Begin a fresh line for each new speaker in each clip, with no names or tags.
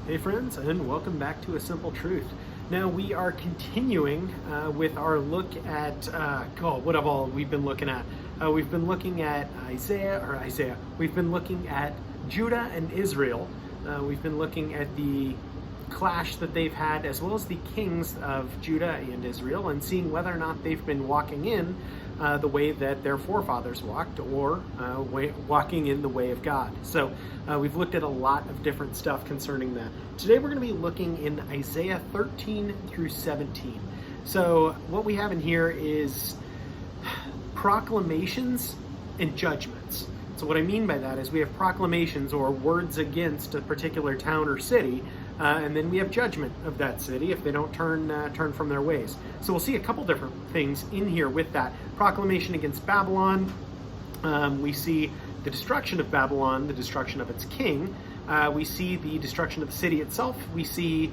Hey friends, and welcome back to A Simple Truth. Now we are continuing with our look at, what have all we've been looking at? We've been looking at Isaiah. We've been looking at Judah and Israel. We've been looking at the clash that they've had, as well as the kings of Judah and Israel, and seeing whether or not they've been walking in the way that their forefathers walked, or walking in the way of God. So we've looked at a lot of different stuff concerning that. Today we're going to be looking in Isaiah 13 through 17. So what we have in here is proclamations and judgments. So what I mean by that is we have proclamations, or words against a particular town or city, and then we have judgment of that city if they don't turn from their ways. So we'll see a couple different things in here with that. Proclamation against Babylon. We see the destruction of Babylon, the destruction of its king. We see the destruction of the city itself. We see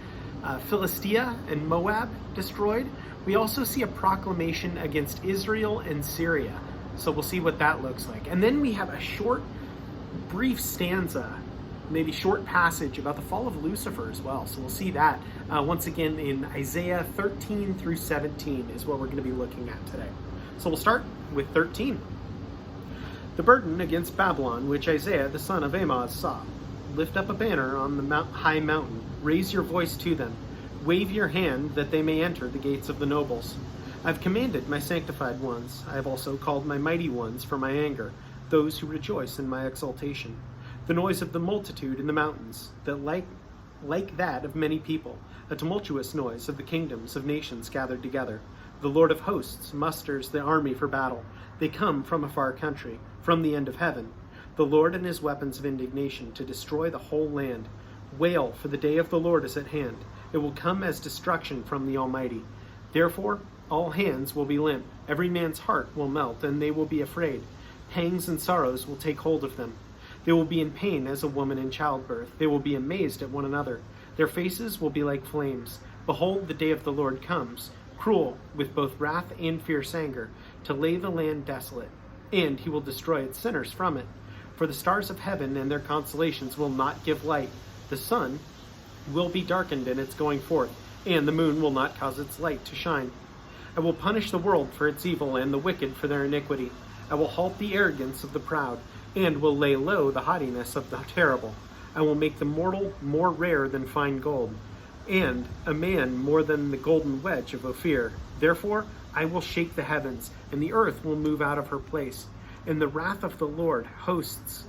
Philistia and Moab destroyed. We also see a proclamation against Israel and Syria. So we'll see what that looks like. And then we have a short, brief stanza, maybe short passage about the fall of Lucifer as well. So we'll see that once again in Isaiah 13 through 17 is what we're going to be looking at today. So we'll start with 13. The burden against Babylon, which Isaiah the son of Amoz saw. Lift up a banner on the high mountain. Raise your voice to them. Wave your hand that they may enter the gates of the nobles. I've commanded my sanctified ones. I have also called my mighty ones for my anger, those who rejoice in my exaltation. The noise of the multitude in the mountains, that like that of many people, a tumultuous noise of the kingdoms of nations gathered together. The Lord of hosts musters the army for battle. They come from a far country, from the end of heaven. The Lord and his weapons of indignation to destroy the whole land. Wail, for the day of the Lord is at hand. It will come as destruction from the Almighty. Therefore, all hands will be limp. Every man's heart will melt, and they will be afraid. Pangs and sorrows will take hold of them. They will be in pain as a woman in childbirth. They will be amazed at one another. Their faces will be like flames. Behold, the day of the Lord comes, cruel with both wrath and fierce anger, to lay the land desolate, and he will destroy its sinners from it. For the stars of heaven and their constellations will not give light. The sun will be darkened in its going forth, and the moon will not cause its light to shine. I will punish the world for its evil and the wicked for their iniquity. I will halt the arrogance of the proud, and will lay low the haughtiness of the terrible. I will make the mortal more rare than fine gold, and a man more than the golden wedge of Ophir. Therefore I will shake the heavens, and the earth will move out of her place. In the wrath of the Lord hosts,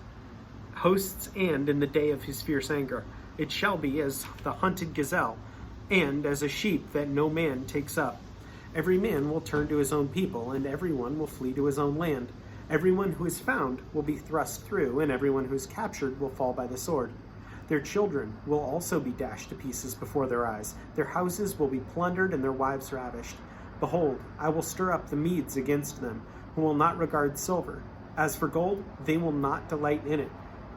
and in the day of his fierce anger, it shall be as the hunted gazelle, and as a sheep that no man takes up. Every man will turn to his own people, and everyone will flee to his own land. Everyone who is found will be thrust through, and everyone who is captured will fall by the sword. Their children will also be dashed to pieces before their eyes. Their houses will be plundered and their wives ravished. Behold, I will stir up the Medes against them, who will not regard silver. As for gold, they will not delight in it.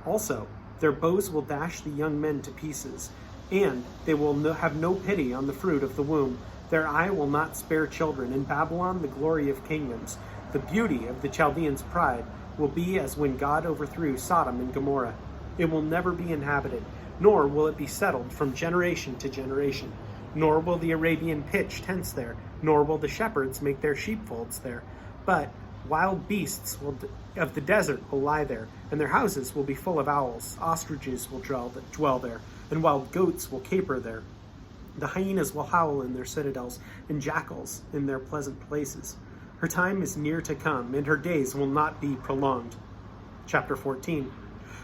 Also, their bows will dash the young men to pieces, and they will have no pity on the fruit of the womb. Their eye will not spare children. In Babylon, the glory of kingdoms, the beauty of the Chaldeans' pride, will be as when God overthrew Sodom and Gomorrah. It will never be inhabited, nor will it be settled from generation to generation. Nor will the Arabian pitch tents there, nor will the shepherds make their sheepfolds there. But wild beasts of the desert will lie there, and their houses will be full of owls. Ostriches will dwell there, and wild goats will caper there. The hyenas will howl in their citadels, and jackals in their pleasant places. Her time is near to come, and her days will not be prolonged. Chapter 14.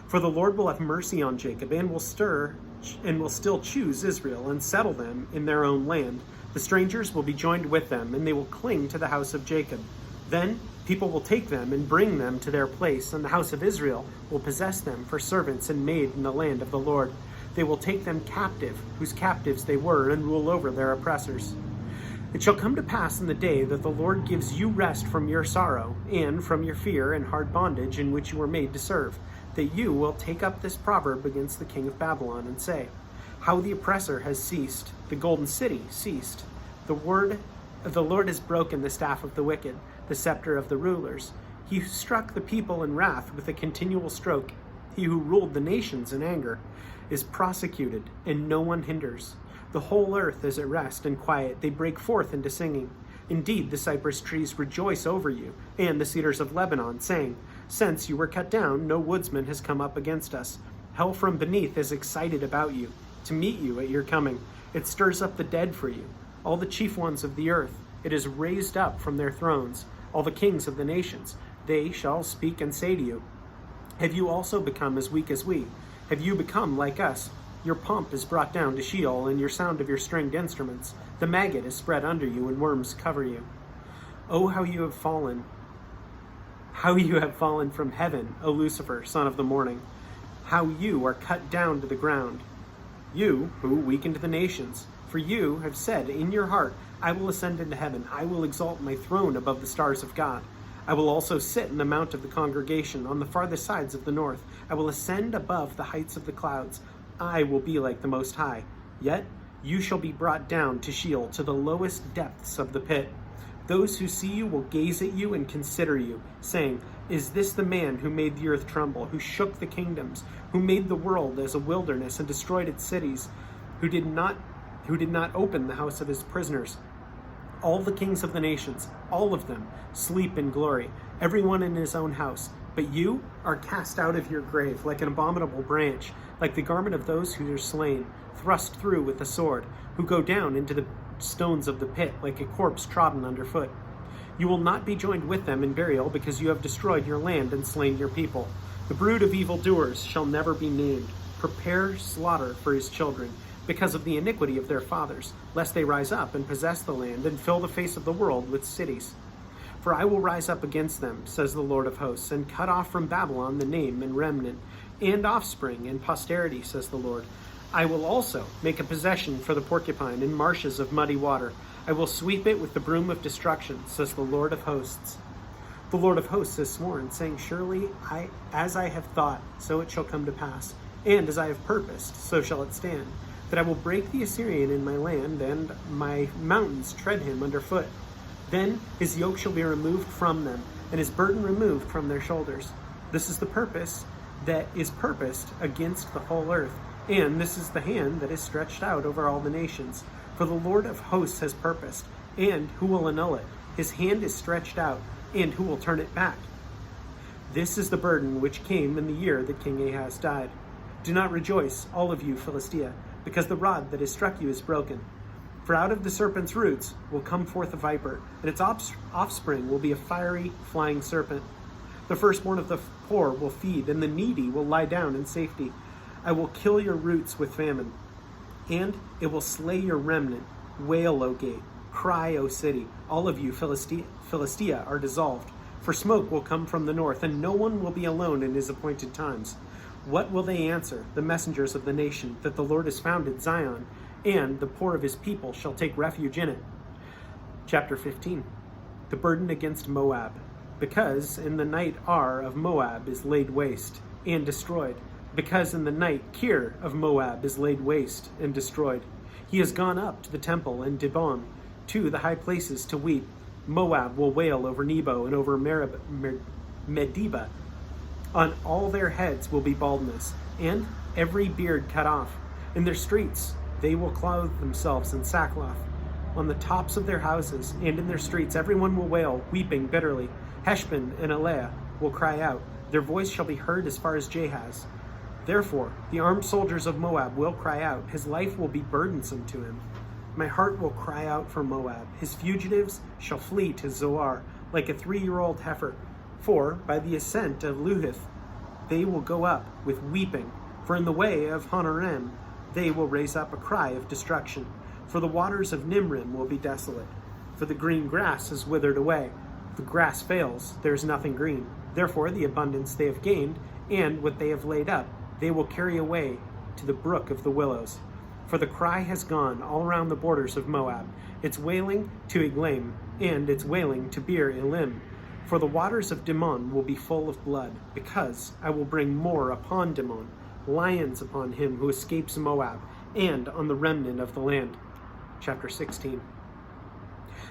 For the Lord will have mercy on Jacob, and will still choose Israel, and settle them in their own land. The strangers will be joined with them, and they will cling to the house of Jacob. Then people will take them and bring them to their place, and the house of Israel will possess them for servants and maid in the land of the Lord. They will take them captive, whose captives they were, and rule over their oppressors. It shall come to pass in the day that the Lord gives you rest from your sorrow, and from your fear and hard bondage in which you were made to serve, that you will take up this proverb against the king of Babylon, and say, How the oppressor has ceased, the golden city ceased. The Lord has broken the staff of the wicked, the scepter of the rulers. He struck the people in wrath with a continual stroke. He who ruled the nations in anger. is prosecuted, and no one hinders. The whole earth is at rest and quiet. They break forth into singing. Indeed, the cypress trees rejoice over you, and the cedars of Lebanon, saying, Since you were cut down, no woodsman has come up against us. Hell from beneath is excited about you, to meet you at your coming. It stirs up the dead for you, all the chief ones of the earth. It is raised up from their thrones, all the kings of the nations. They shall speak and say to you, Have you also become as weak as we? Have you become like us? Your pomp is brought down to Sheol, and your sound of your stringed instruments. The maggot is spread under you, and worms cover you. Oh, how you have fallen! How you have fallen from heaven, O Lucifer, son of the morning! How you are cut down to the ground, you who weakened the nations! For you have said in your heart, I will ascend into heaven. I will exalt my throne above the stars of God. I will also sit in the mount of the congregation on the farthest sides of the north. I will ascend above the heights of the clouds. I will be like the Most High. Yet you shall be brought down to Sheol, to the lowest depths of the pit. Those who see you will gaze at you and consider you, saying, Is this the man who made the earth tremble, who shook the kingdoms, who made the world as a wilderness and destroyed its cities, who did not open the house of his prisoners? All the kings of the nations, all of them, sleep in glory, everyone in his own house. But you are cast out of your grave like an abominable branch, like the garment of those who are slain, thrust through with a sword, who go down into the stones of the pit like a corpse trodden underfoot. You will not be joined with them in burial, because you have destroyed your land and slain your people. The brood of evildoers shall never be named. Prepare slaughter for his children, because of the iniquity of their fathers, lest they rise up and possess the land and fill the face of the world with cities. For I will rise up against them, says the Lord of hosts, and cut off from Babylon the name and remnant, and offspring and posterity, says the Lord. I will also make a possession for the porcupine in marshes of muddy water. I will sweep it with the broom of destruction, says the Lord of hosts. The Lord of hosts has sworn, saying, Surely as I have thought, so it shall come to pass, and as I have purposed, so shall it stand, that I will break the Assyrian in my land, and my mountains tread him underfoot. Then his yoke shall be removed from them, and his burden removed from their shoulders. This is the purpose that is purposed against the whole earth, and this is the hand that is stretched out over all the nations. For the Lord of hosts has purposed, and who will annul it? His hand is stretched out, and who will turn it back? This is the burden which came in the year that King Ahaz died. Do not rejoice, all of you Philistia, because the rod that has struck you is broken. For out of the serpent's roots will come forth a viper, and its offspring will be a fiery, flying serpent. The firstborn of the poor will feed, and the needy will lie down in safety. I will kill your roots with famine, and it will slay your remnant. Wail, O gate. Cry, O city. All of you Philistia are dissolved. For smoke will come from the north, and no one will be alone in his appointed times. What will they answer, the messengers of the nation, that the Lord has founded Zion, and the poor of his people shall take refuge in it? Chapter 15. The burden against Moab. Because in the night Ar of Moab is laid waste and destroyed. Because in the night Kir of Moab is laid waste and destroyed. He has gone up to the temple in Dibon, to the high places to weep. Moab will wail over Nebo and over Medeba. On all their heads will be baldness, and every beard cut off. In their streets they will clothe themselves in sackcloth. On the tops of their houses and in their streets everyone will wail, weeping bitterly. Heshbon and Eleah will cry out. Their voice shall be heard as far as Jahaz. Therefore the armed soldiers of Moab will cry out. His life will be burdensome to him. My heart will cry out for Moab. His fugitives shall flee to Zoar like a 3-year-old heifer. For by the ascent of Luhith they will go up with weeping. For in the way of Honorem they will raise up a cry of destruction. For the waters of Nimrim will be desolate. For the green grass is withered away. The grass fails, there is nothing green. Therefore the abundance they have gained, and what they have laid up, they will carry away to the brook of the willows. For the cry has gone all around the borders of Moab, its wailing to Eglaim, and its wailing to Beer Elim. For the waters of Dimon will be full of blood, because I will bring more upon Dimon, lions upon him who escapes Moab, and on the remnant of the land. Chapter 16.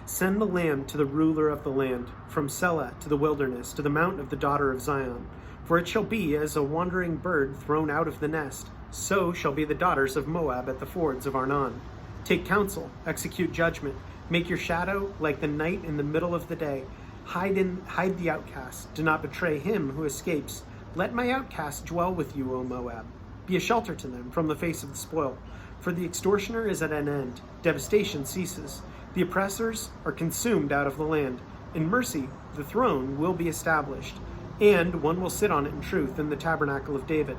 Send the lamb to the ruler of the land, from Selah to the wilderness, to the mount of the daughter of Zion. For it shall be as a wandering bird thrown out of the nest, So shall be the daughters of Moab at the fords of Arnon. Take counsel, execute judgment, make your shadow like the night in the middle of the day. Hide the outcast, do not betray him who escapes. Let my outcast dwell with you, O Moab. Be a shelter to them from the face of the spoil. For the extortioner is at an end, devastation ceases. The oppressors are consumed out of the land. In mercy, the throne will be established, and one will sit on it in truth in the tabernacle of David,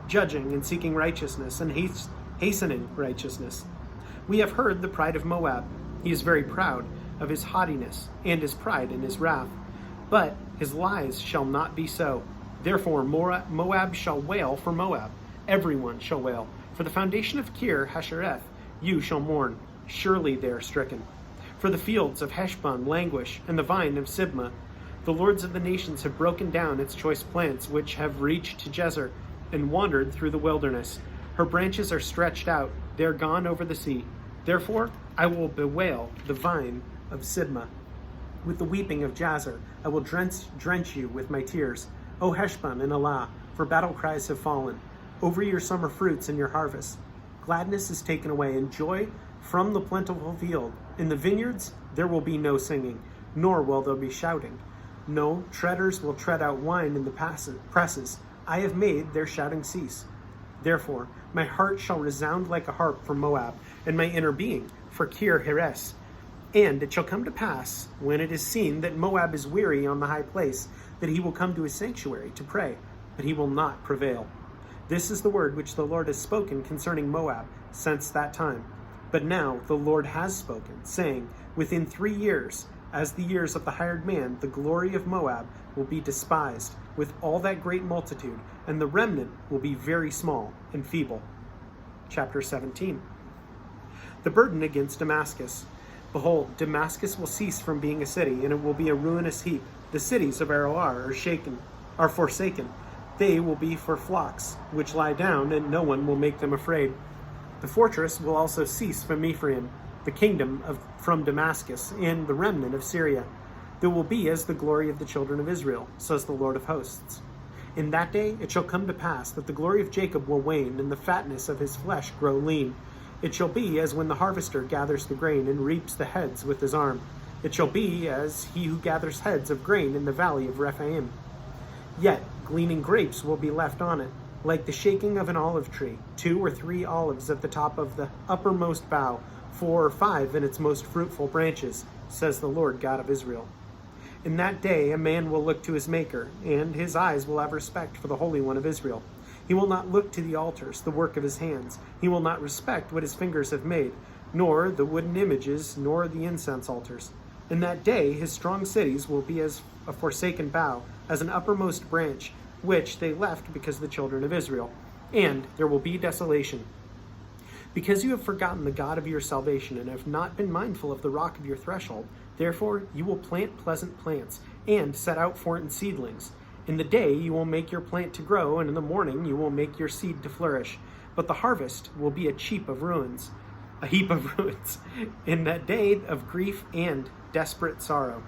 judging and seeking righteousness and hastening righteousness. We have heard the pride of Moab. He is very proud of his haughtiness and his pride in his wrath. But his lies shall not be so. Therefore Moab shall wail for Moab. Everyone shall wail. For the foundation of Kir Hashereth you shall mourn. Surely they are stricken. For the fields of Heshbon languish, and the vine of Sibmah. The lords of the nations have broken down its choice plants, which have reached to Jezer, and wandered through the wilderness. Her branches are stretched out, they are gone over the sea. Therefore I will bewail the vine of Sibmah. With the weeping of Jazer, I will drench you with my tears. O Heshbon and Elah, for battle cries have fallen over your summer fruits and your harvest. Gladness is taken away, and joy from the plentiful field. In the vineyards there will be no singing, nor will there be shouting. No, treaders will tread out wine in the presses. I have made their shouting cease. Therefore my heart shall resound like a harp for Moab, and my inner being for Kir Heres. And it shall come to pass, when it is seen that Moab is weary on the high place, that he will come to his sanctuary to pray, but he will not prevail. This is the word which the Lord has spoken concerning Moab since that time. But now the Lord has spoken, saying, within 3 years, as the years of the hired man, the glory of Moab will be despised with all that great multitude, and the remnant will be very small and feeble. Chapter 17. The burden against Damascus. Behold, Damascus will cease from being a city, and it will be a ruinous heap. The cities of Aroer are forsaken. They will be for flocks, which lie down, and no one will make them afraid. The fortress will also cease from Ephraim, the kingdom from Damascus, and the remnant of Syria. There will be as the glory of the children of Israel, says the Lord of hosts. In that day it shall come to pass that the glory of Jacob will wane, and the fatness of his flesh grow lean. It shall be as when the harvester gathers the grain and reaps the heads with his arm. It shall be as he who gathers heads of grain in the valley of Rephaim. Yet gleaning grapes will be left on it, like the shaking of an olive tree, 2 or 3 olives at the top of the uppermost bough, 4 or 5 in its most fruitful branches, says the Lord God of Israel. In that day a man will look to his Maker, and his eyes will have respect for the Holy One of Israel. He will not look to the altars, the work of his hands. He will not respect what his fingers have made, nor the wooden images, nor the incense altars. In that day his strong cities will be as a forsaken bough, as an uppermost branch, which they left because of the children of Israel. And there will be desolation. Because you have forgotten the God of your salvation, and have not been mindful of the rock of your threshold, therefore you will plant pleasant plants, and set out foreign seedlings. In the day you will make your plant to grow, and in the morning you will make your seed to flourish. But the harvest will be a heap of ruins. In that day of grief and desperate sorrow.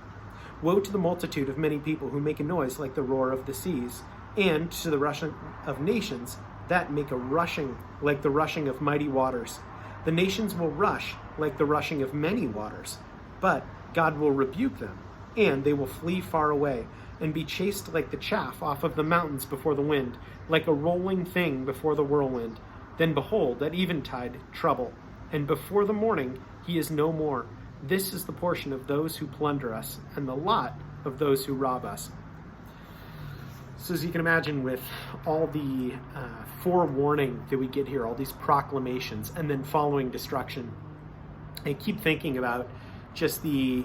Woe to the multitude of many people who make a noise like the roar of the seas, and to the rushing of nations that make a rushing like the rushing of mighty waters. The nations will rush like the rushing of many waters, but God will rebuke them, and they will flee far away, and be chased like the chaff off of the mountains before the wind, like a rolling thing before the whirlwind. Then behold, at eventide, trouble, and before the morning he is no more. This is the portion of those who plunder us, and the lot of those who rob us. So as you can imagine, with all the forewarning that we get here, all these proclamations, and then following destruction, I keep thinking about just the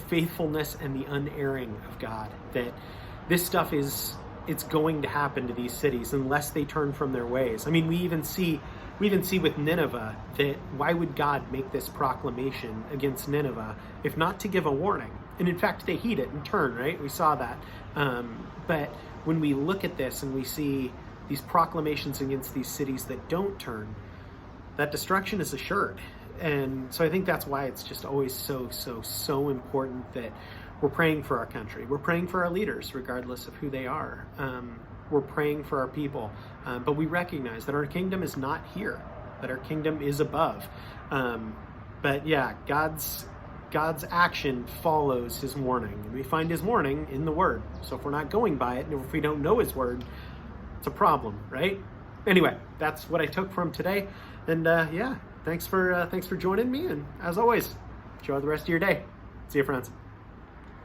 faithfulness and the unerring of God, that this stuff it's going to happen to these cities unless they turn from their ways. I mean, we even see with Nineveh that why would God make this proclamation against Nineveh if not to give a warning? And in fact, they heed it and turn, right? We saw that. But when we look at this and we see these proclamations against these cities that don't turn, that destruction is assured. And so I think that's why it's just always so important that we're praying for our country. We're praying for our leaders, regardless of who they are. We're praying for our people. but we recognize that our kingdom is not here, that our kingdom is above. But yeah, God's action follows his warning, and we find his warning in the word. So if we're not going by it, and if we don't know his word, it's a problem, right? Anyway, that's what I took from today. And yeah, thanks for joining me. And as always, enjoy the rest of your day. See you, friends.